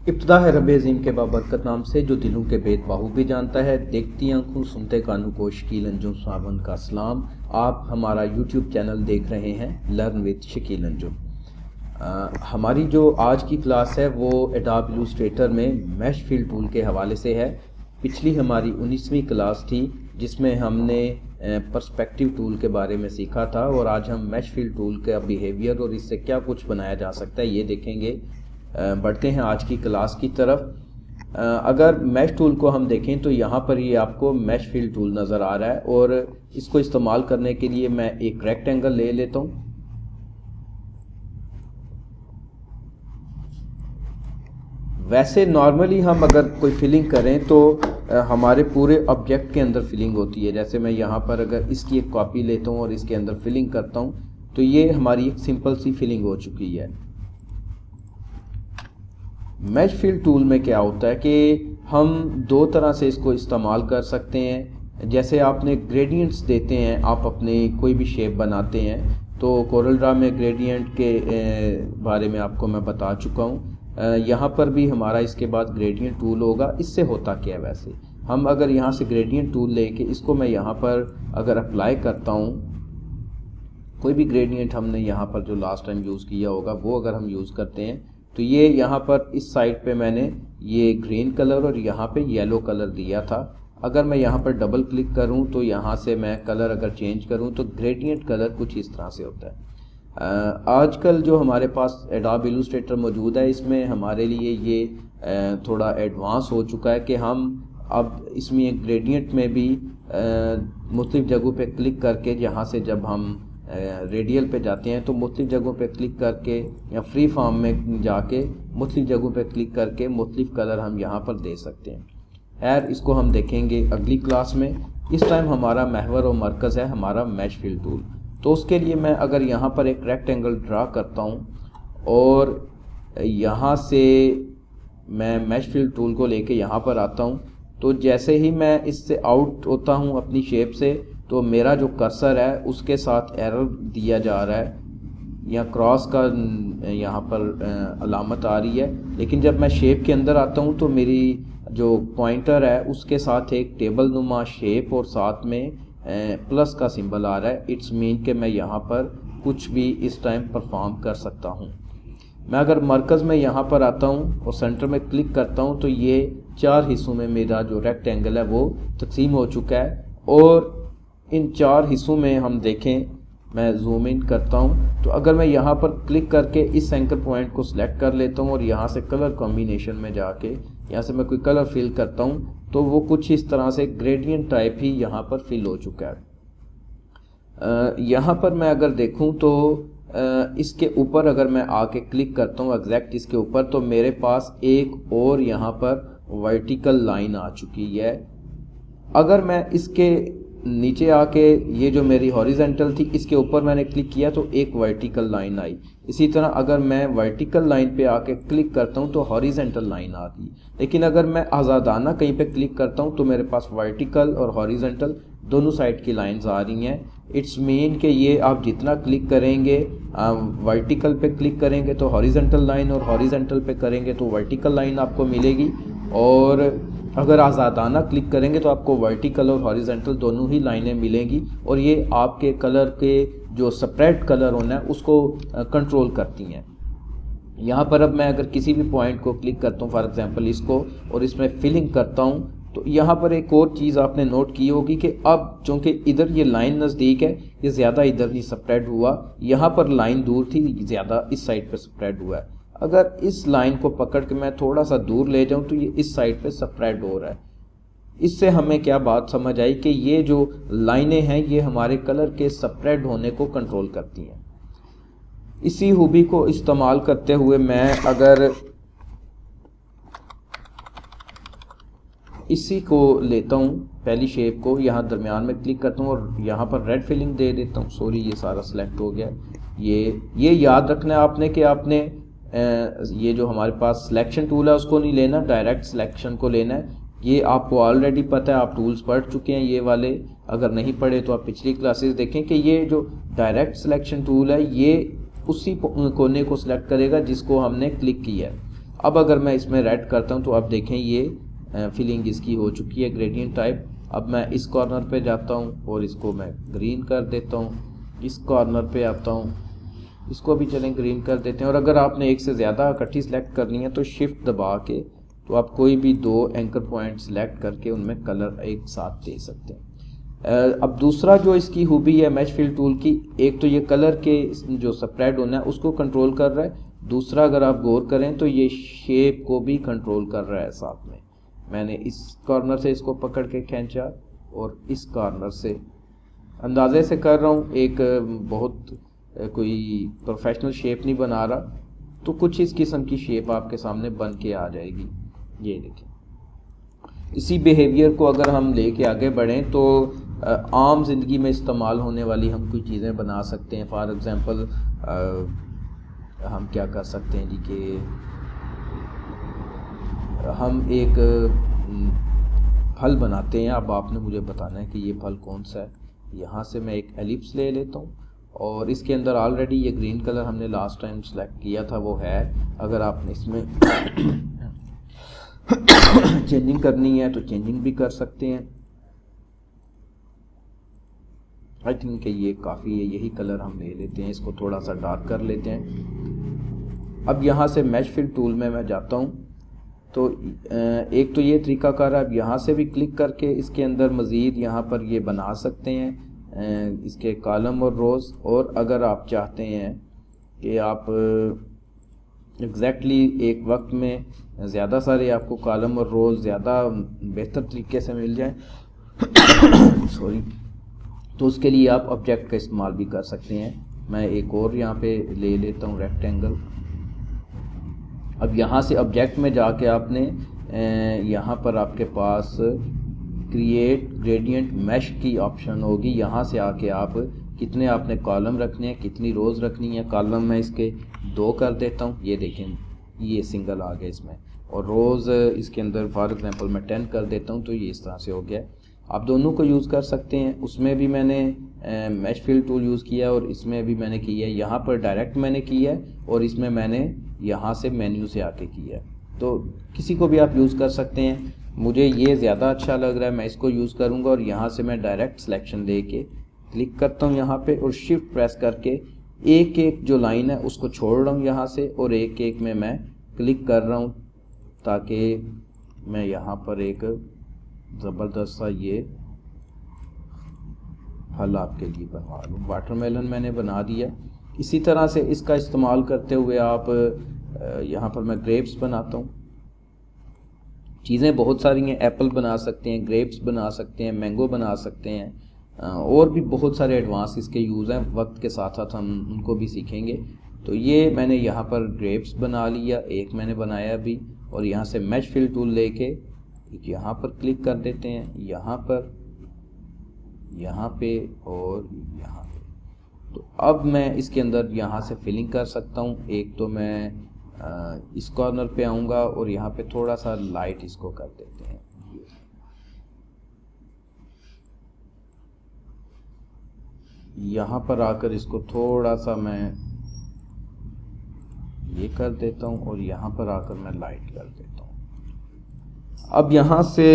इब्तिदा है रब अज़ीम के बाबरकत नाम से जो दिलों के भेद बाहू भी जानता है। देखती आंखों सुनते कानों को शकील अंजुम सावन का सलाम। आप हमारा यूट्यूब चैनल देख रहे हैं लर्न विद शकील अंजुम। हमारी जो आज की क्लास है वो एडोब इलस्ट्रेटर में मैश फिल टूल के हवाले से है। पिछली हमारी 19वीं क्लास थी जिसमें हमने पर्सपेक्टिव टूल के बारे में सीखा था और आज हम मैश फिल टूल का बिहेवियर और इससे क्या कुछ बनाया जा सकता है ये देखेंगे। बढ़ते हैं आज की क्लास की तरफ। अगर मैश टूल को हम देखें तो यहाँ पर ये आपको मैश फिल टूल नज़र आ रहा है और इसको इस्तेमाल करने के लिए मैं एक रेक्टेंगल ले लेता हूँ। वैसे नॉर्मली हम अगर कोई फिलिंग करें तो हमारे पूरे ऑब्जेक्ट के अंदर फिलिंग होती है। जैसे मैं यहाँ पर अगर इसकी एक कॉपी लेता हूँ और इसके अंदर फिलिंग करता हूँ तो ये हमारी एक सिंपल सी फिलिंग हो चुकी है। मैश फिल टूल में क्या होता है कि हम दो तरह से इसको इस्तेमाल कर सकते हैं। जैसे आपने ग्रेडियंट्स देते हैं, आप अपने कोई भी शेप बनाते हैं तो कोरल ड्रा में ग्रेडियंट के बारे में आपको मैं बता चुका हूँ। यहाँ पर भी हमारा इसके बाद ग्रेडियंट टूल होगा। इससे होता क्या है, वैसे हम अगर यहाँ से ग्रेडियंट टूल लेके इसको मैं यहाँ पर अगर अप्लाई करता हूँ, कोई भी ग्रेडियंट हमने यहाँ पर जो लास्ट टाइम यूज़ किया होगा वो अगर हम यूज़ करते हैं तो ये यहाँ पर इस साइड पे मैंने ये ग्रीन कलर और यहाँ पे येलो कलर दिया था। अगर मैं यहाँ पर डबल क्लिक करूँ तो यहाँ से मैं कलर अगर चेंज करूँ तो ग्रेडियंट कलर कुछ इस तरह से होता है। आजकल जो हमारे पास एडोब इलस्ट्रेटर मौजूद है इसमें हमारे लिए ये थोड़ा एडवांस हो चुका है कि हम अब इसमें एक ग्रेडियंट में भी मुख्तलिफ जगहों पे क्लिक करके यहाँ से जब हम रेडियल पे जाते हैं तो मुख्तलिफ जगहों पे क्लिक करके या फ्री फॉर्म में जाके मुख्तलिफ जगहों पे क्लिक करके मुख्तलिफ कलर हम यहाँ पर दे सकते हैं। खैर इसको हम देखेंगे अगली क्लास में। इस टाइम हमारा महवर और मरकज़ है हमारा मैश फिल टूल। तो उसके लिए मैं अगर यहाँ पर एक रेक्टेंगल ड्रा करता हूँ और यहाँ से मैं मैश फिल टूल को लेके यहाँ पर आता हूँ तो जैसे ही मैं इससे आउट होता हूँ अपनी शेप से तो मेरा जो कर्सर है उसके साथ एरर दिया जा रहा है या क्रॉस का यहाँ पर अलामत आ रही है। लेकिन जब मैं शेप के अंदर आता हूँ तो मेरी जो पॉइंटर है उसके साथ एक टेबल नुमा शेप और साथ में प्लस का सिंबल आ रहा है। इट्स मीन कि मैं यहाँ पर कुछ भी इस टाइम परफॉर्म कर सकता हूँ। मैं अगर मरकज़ में यहाँ पर आता हूँ और सेंटर में क्लिक करता हूँ तो ये 4 हिस्सों में मेरा जो रेक्टेंगल है वो तकसीम हो चुका है। और इन 4 हिस्सों में हम देखें, मैं जूम इन करता हूं तो अगर मैं यहां पर क्लिक करके इस एंकर पॉइंट को सिलेक्ट कर लेता हूं और यहां से कलर कॉम्बिनेशन में जाके यहां से मैं कोई कलर फिल करता हूं तो वो कुछ इस तरह से ग्रेडियंट टाइप ही यहां पर फिल हो चुका है। यहां पर मैं अगर देखूं तो इसके ऊपर अगर मैं आके क्लिक करता हूं एग्जैक्ट इसके ऊपर तो मेरे पास एक और यहां पर वर्टिकल लाइन आ चुकी है। अगर मैं इसके नीचे आके ये जो मेरी हॉरिजेंटल थी इसके ऊपर मैंने क्लिक किया तो एक वर्टिकल लाइन आई। इसी तरह अगर मैं वर्टिकल लाइन पे आके क्लिक करता हूँ तो हॉरिजेंटल लाइन आ गई। लेकिन अगर मैं आज़ादाना कहीं पे क्लिक करता हूँ तो मेरे पास वर्टिकल और हॉरिजेंटल दोनों साइड की लाइंस आ रही हैं। इट्स मीन कि ये आप जितना क्लिक करेंगे, वर्टिकल पे क्लिक करेंगे तो हॉरिजेंटल लाइन और हॉरिजेंटल पे करेंगे तो वर्टिकल लाइन आपको मिलेगी और अगर आज़ादाना क्लिक करेंगे तो आपको वर्टिकल और हॉरिजेंटल दोनों ही लाइनें मिलेंगी और ये आपके कलर के जो स्प्रेड कलर होना है उसको कंट्रोल करती हैं। यहाँ पर अब मैं अगर किसी भी पॉइंट को क्लिक करता हूँ, फॉर एग्जांपल इसको, और इसमें फिलिंग करता हूँ तो यहाँ पर एक और चीज़ आपने नोट की होगी कि अब चूँकि इधर ये लाइन नज़दीक है ये ज़्यादा इधर नहीं स्प्रेड हुआ, यहाँ पर लाइन दूर थी ज़्यादा इस साइड पर स्प्रेड हुआ है। अगर इस लाइन को पकड़ के मैं थोड़ा सा दूर ले जाऊं तो ये इस साइड पे स्प्रेड हो रहा है। इससे हमें क्या बात समझ आई कि ये जो लाइनें हैं ये हमारे कलर के स्प्रेड होने को कंट्रोल करती हैं। इसी खूबी को इस्तेमाल करते हुए मैं अगर इसी को लेता हूँ, पहली शेप को यहाँ दरमियान में क्लिक करता हूँ और यहाँ पर रेड फिलिंग दे देता हूँ। सॉरी ये सारा सिलेक्ट हो गया। ये याद रखना है आपने कि आपने ये जो हमारे पास सिलेक्शन टूल है उसको नहीं लेना, डायरेक्ट सिलेक्शन को लेना है। ये आपको ऑलरेडी पता है, आप टूल्स पढ़ चुके हैं ये वाले। अगर नहीं पढ़े तो आप पिछली क्लासेस देखें कि ये जो डायरेक्ट सिलेक्शन टूल है ये उसी कोने को सिलेक्ट करेगा जिसको हमने क्लिक किया है। अब अगर मैं इसमें रेड करता हूँ तो अब देखें ये फिलिंग इसकी हो चुकी है ग्रेडियंट टाइप। अब मैं इस कॉर्नर पे जाता हूँ और इसको मैं ग्रीन कर देता हूँ। इस कॉर्नर पे आता हूँ, इसको भी चलें ग्रीन कर देते हैं। और अगर आपने एक से ज़्यादा इकट्ठी सेलेक्ट करनी है तो शिफ्ट दबा के तो आप कोई भी 2 एंकर पॉइंट सेलेक्ट करके उनमें कलर एक साथ दे सकते हैं। अब दूसरा जो इसकी खूबी है मैच फिल टूल की, एक तो ये कलर के जो स्प्रेड होना है उसको कंट्रोल कर रहा है, दूसरा अगर आप गौर करें तो ये शेप को भी कंट्रोल कर रहा है साथ में। मैंने इस कॉर्नर से इसको पकड़ के खींचा और इस कॉर्नर से अंदाजे से कर रहा हूँ, एक बहुत कोई प्रोफेशनल शेप नहीं बना रहा, तो कुछ इस किस्म की शेप आपके सामने बन के आ जाएगी। ये देखें, इसी बिहेवियर को अगर हम लेके आगे बढ़ें तो आम जिंदगी में इस्तेमाल होने वाली हम कुछ चीज़ें बना सकते हैं। फॉर एग्जांपल हम क्या कर सकते हैं जी कि हम एक फल बनाते हैं। अब आपने मुझे बताना है कि ये फल कौन सा है। यहाँ से मैं एक एलिप्स ले लेता हूँ और इसके अंदर ऑलरेडी ये ग्रीन कलर हमने लास्ट टाइम सेलेक्ट किया था वो है। अगर आपने इसमें चेंजिंग करनी है तो चेंजिंग भी कर सकते हैं। आई थिंक ये काफ़ी है, यही कलर हम ले लेते हैं, इसको थोड़ा सा डार्क कर लेते हैं। अब यहाँ से मैच फिल टूल में मैं जाता हूँ तो एक तो ये तरीकाकार है। अब यहाँ से भी क्लिक करके इसके अंदर मज़ीद यहाँ पर ये बना सकते हैं इसके कॉलम और रोज़। और अगर आप चाहते हैं कि आप एग्जैक्टली एक वक्त में ज़्यादा सारे आपको कॉलम और रोज़ ज़्यादा बेहतर तरीके से मिल जाए सॉरी, तो उसके लिए आप ऑब्जेक्ट का इस्तेमाल भी कर सकते हैं। मैं एक और यहाँ पे ले लेता हूँ रेक्टेंगल। अब यहाँ से ऑब्जेक्ट में जाके आपने यहाँ पर आपके पास क्रिएट ग्रेडियंट मैश की ऑप्शन होगी। यहाँ से आके आप कितने आपने कॉलम रखने हैं, कितनी रोज़ रखनी है। कॉलम मैं इसके 2 कर देता हूँ, ये देखें ये सिंगल आ गया इसमें। और रोज़ इसके अंदर फॉर एग्जांपल मैं 10 कर देता हूँ तो ये इस तरह से हो गया। आप दोनों को यूज़ कर सकते हैं। उसमें भी मैंने मैश फिल टूल यूज़ किया और इसमें भी मैंने किया है। यहाँ पर डायरेक्ट मैंने किया है और इसमें मैंने यहाँ से मेन्यू से आके किया है। तो किसी को भी आप यूज़ कर सकते हैं। मुझे ये ज़्यादा अच्छा लग रहा है, मैं इसको यूज़ करूँगा। और यहाँ से मैं डायरेक्ट सिलेक्शन दे के क्लिक करता हूँ यहाँ पे और शिफ्ट प्रेस करके एक एक जो लाइन है उसको छोड़ रहा हूँ यहाँ से और एक एक में मैं क्लिक कर रहा हूँ ताकि मैं यहाँ पर एक ज़बरदस्त सा ये फल आपके लिए बनवा लूँ। वाटरमेलन मैंने बना दिया। इसी तरह से इसका इस्तेमाल करते हुए आप यहाँ पर मैं ग्रेप्स बनाता हूँ। चीज़ें बहुत सारी हैं, एप्पल बना सकते हैं, ग्रेप्स बना सकते हैं, मैंगो बना सकते हैं, और भी बहुत सारे एडवांस इसके यूज़ हैं। वक्त के साथ साथ हम उनको भी सीखेंगे। तो ये मैंने यहाँ पर ग्रेप्स बना लिया, एक मैंने बनाया भी। और यहाँ से मैच फिल टूल लेके यहाँ पर क्लिक कर देते हैं, यहाँ पर, यहाँ पे और यहाँ पे। तो अब मैं इसके अंदर यहाँ से फिलिंग कर सकता हूँ। एक तो मैं इस कॉर्नर पे आऊँगा और यहाँ पे थोड़ा सा लाइट इसको कर देते हैं। यहाँ पर आकर इसको थोड़ा सा मैं ये कर देता हूँ और यहाँ पर आकर मैं लाइट कर देता हूँ। अब यहाँ से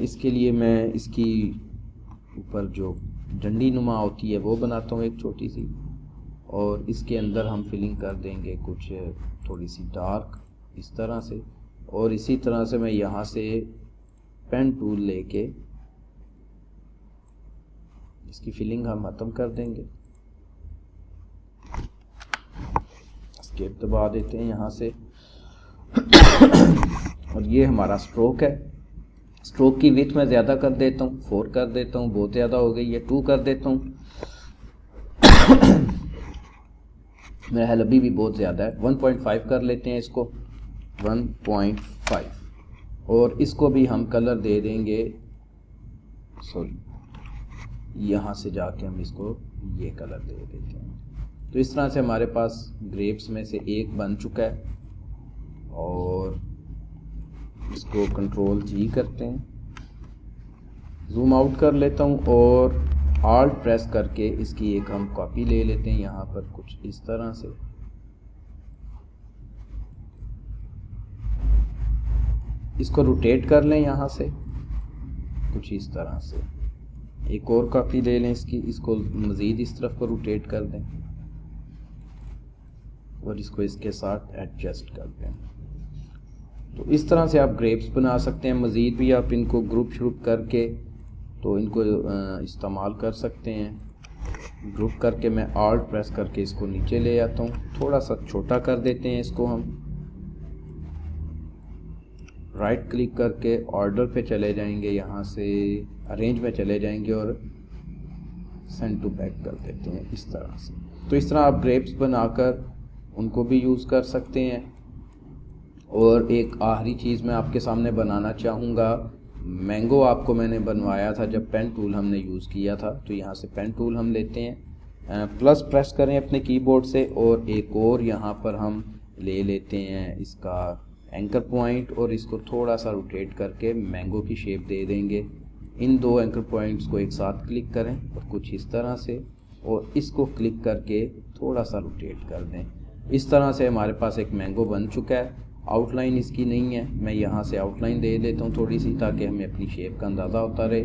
इसके लिए मैं इसकी ऊपर जो डंडी नुमा होती है वो बनाता हूँ एक छोटी सी, और इसके अंदर हम फिलिंग कर देंगे कुछ थोड़ी सी डार्क इस तरह से। और इसी तरह से मैं यहाँ से पेन टूल लेके इसकी फिलिंग हम ख़त्म कर देंगे। एस्केप दबा देते हैं यहाँ से और ये हमारा स्ट्रोक है। स्ट्रोक की विड्थ मैं ज़्यादा कर देता हूँ, 4 कर देता हूँ, बहुत ज़्यादा हो गई है, 2 कर देता हूँ। मेरा हेल अभी भी बहुत ज़्यादा है, 1.5 कर लेते हैं इसको, 1.5। और इसको भी हम कलर दे देंगे, सॉरी यहाँ से जाके हम इसको ये कलर दे देते हैं। तो इस तरह से हमारे पास ग्रेप्स में से एक बन चुका है। और इसको कंट्रोल जी करते हैं, जूम आउट कर लेता हूँ और आल्ट प्रेस करके इसकी एक हम कॉपी ले लेते हैं यहाँ पर कुछ इस तरह से। इसको रोटेट कर लें यहाँ से कुछ इस तरह से। एक और कॉपी ले लें इसकी, इसको मज़ीद इस तरफ को रोटेट कर दें और इसको इसके साथ एडजस्ट कर दें। तो इस तरह से आप ग्रेप्स बना सकते हैं। मज़ीद भी आप इनको ग्रुप श्रुप करके तो इनको इस्तेमाल कर सकते हैं। ग्रुप करके मैं ऑल्ट प्रेस करके इसको नीचे ले आता हूँ, थोड़ा सा छोटा कर देते हैं इसको। हम राइट क्लिक करके ऑर्डर पे चले जाएंगे, यहाँ से अरेंज में चले जाएंगे और सेंड टू बैक कर देते हैं इस तरह से। तो इस तरह आप ग्रेप्स बनाकर उनको भी यूज़ कर सकते हैं। और एक आखिरी चीज़ मैं आपके सामने बनाना चाहूँगा। मैंगो आपको मैंने बनवाया था जब पेन टूल हमने यूज़ किया था। तो यहाँ से पेन टूल हम लेते हैं, प्लस प्रेस करें अपने कीबोर्ड से और एक और यहाँ पर हम ले लेते हैं इसका एंकर पॉइंट और इसको थोड़ा सा रोटेट करके मैंगो की शेप दे देंगे। इन दो एंकर पॉइंट्स को एक साथ क्लिक करें और कुछ इस तरह से, और इसको क्लिक करके थोड़ा सा रोटेट कर दें। इस तरह से हमारे पास एक मैंगो बन चुका है। आउटलाइन इसकी नहीं है, मैं यहाँ से आउटलाइन दे देता हूँ थोड़ी सी, ताकि हमें अपनी शेप का अंदाज़ा होता रहे।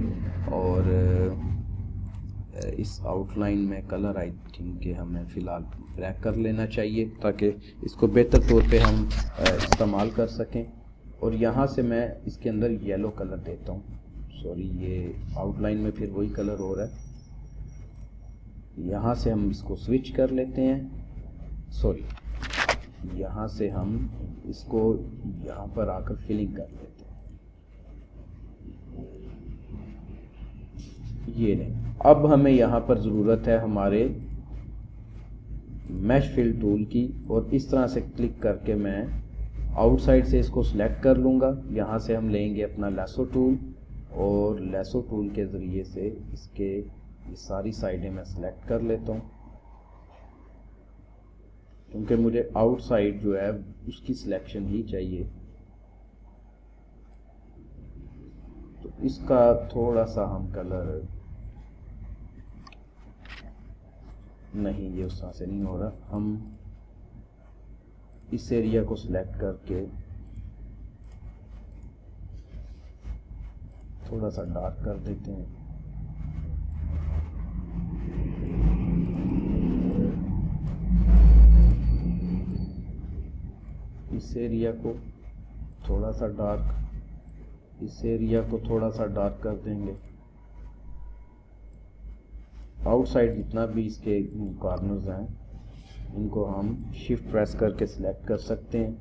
और इस आउटलाइन में कलर आई थिंक कि हमें फ़िलहाल ब्लैक कर लेना चाहिए ताकि इसको बेहतर तौर पे हम इस्तेमाल कर सकें। और यहाँ से मैं इसके अंदर येलो कलर देता हूँ। सॉरी, ये आउटलाइन में फिर वही कलर हो रहा है। यहाँ से हम इसको स्विच कर लेते हैं। सॉरी, यहाँ से हम इसको यहाँ पर आकर फिलिंग कर लेते हैं। ये नहीं, अब हमें यहाँ पर ज़रूरत है हमारे मैश फिल टूल की, और इस तरह से क्लिक करके मैं आउटसाइड से इसको सिलेक्ट कर लूँगा। यहाँ से हम लेंगे अपना लैसो टूल और लैसो टूल के ज़रिए से इसके ये सारी साइडें मैं सिलेक्ट कर लेता हूँ, क्योंकि मुझे आउटसाइड जो है उसकी सिलेक्शन ही चाहिए। तो इसका थोड़ा सा हम कलर, नहीं ये उस तरह से नहीं हो रहा, हम इस एरिया को सिलेक्ट करके थोड़ा सा डार्क कर देते हैं। इस एरिया को थोड़ा सा डार्क, इस एरिया को थोड़ा सा डार्क कर देंगे। आउटसाइड जितना भी इसके कॉर्नर्स हैं इनको हम शिफ्ट प्रेस करके सिलेक्ट कर सकते हैं।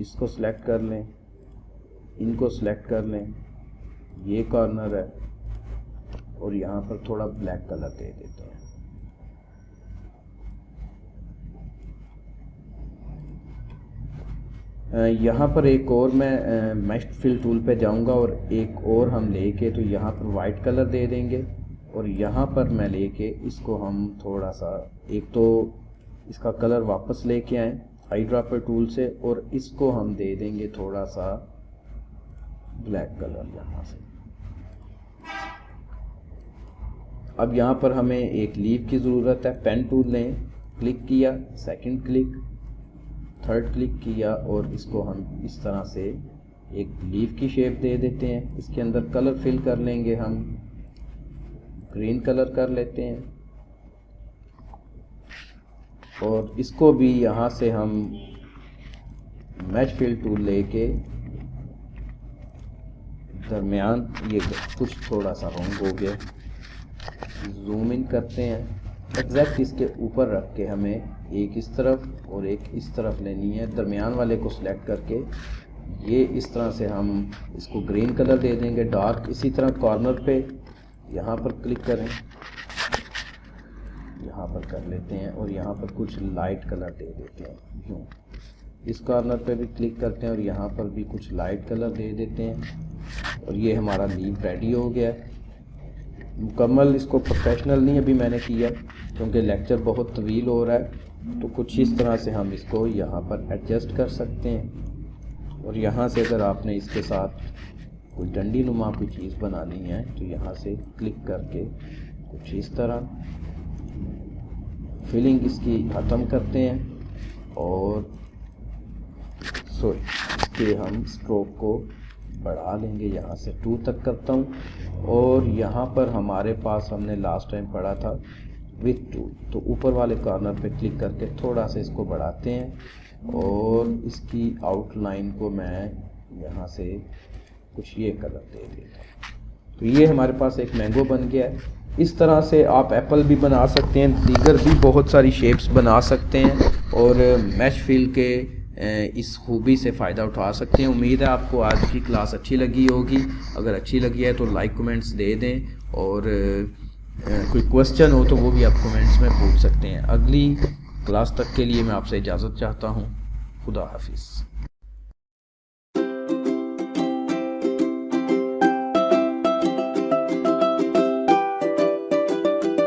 इसको सिलेक्ट कर लें, इनको सिलेक्ट कर लें, ये कॉर्नर है, और यहाँ पर थोड़ा ब्लैक कलर दे देते हैं। यहाँ पर एक और मैं मैश फिल टूल पे जाऊँगा और एक और हम लेके तो यहाँ पर वाइट कलर दे देंगे, और यहाँ पर मैं लेके इसको हम थोड़ा सा, एक तो इसका कलर वापस लेके आए हाइड्रापर टूल से, और इसको हम दे देंगे थोड़ा सा ब्लैक कलर यहाँ से। अब यहाँ पर हमें एक लीफ की ज़रूरत है। पेन टूल लें, क्लिक किया, सेकंड क्लिक, थर्ड क्लिक किया, और इसको हम इस तरह से एक लीफ की शेप दे देते हैं। इसके अंदर कलर फिल कर लेंगे, हम ग्रीन कलर कर लेते हैं, और इसको भी यहाँ से हम मैश फिल टूल लेके दरमियान, ये कुछ थोड़ा सा रॉन्ग हो गया, जूम इन करते हैं। एग्जैक्ट इसके ऊपर रख के हमें एक इस तरफ और एक इस तरफ लेनी है। दरमियान वाले को सिलेक्ट करके ये इस तरह से हम इसको ग्रीन कलर दे देंगे डार्क। इसी तरह कॉर्नर पे यहाँ पर क्लिक करें, यहाँ पर कर लेते हैं, और यहाँ पर कुछ लाइट कलर दे देते हैं यूँ। इस कॉर्नर पे भी क्लिक करते हैं और यहाँ पर भी कुछ लाइट कलर दे देते हैं, और ये हमारा लीफ रेडी हो गया है मुकम्मल। इसको प्रोफेशनल नहीं अभी मैंने किया क्योंकि लेक्चर बहुत तवील हो रहा है, तो कुछ इस तरह से हम इसको यहाँ पर एडजस्ट कर सकते हैं। और यहाँ से अगर आपने इसके साथ कोई डंडी नुमा कोई चीज़ बनानी है तो यहाँ से क्लिक करके कुछ इस तरह फिलिंग इसकी ख़त्म करते हैं। और सॉरी इसके हम स्ट्रोक को बढ़ा लेंगे, यहाँ से 2 तक करता हूँ। और यहाँ पर हमारे पास हमने लास्ट टाइम पढ़ा था विथ टूल, तो ऊपर वाले कॉर्नर पे क्लिक करके थोड़ा सा इसको बढ़ाते हैं और इसकी आउटलाइन को मैं यहाँ से कुछ ये कलर दे देता हूँ। तो ये हमारे पास एक मैंगो बन गया है। इस तरह से आप एप्पल भी बना सकते हैं, दीगर भी बहुत सारी शेप्स बना सकते हैं और मैश फिल के इस खूबी से फ़ायदा उठा सकते हैं। उम्मीद है आपको आज की क्लास अच्छी लगी होगी। अगर अच्छी लगी है तो लाइक कमेंट्स दे दें और कोई क्वेश्चन हो तो वो भी आप कमेंट्स में पूछ सकते हैं। अगली क्लास तक के लिए मैं आपसे इजाज़त चाहता हूँ। खुदा हाफिज़।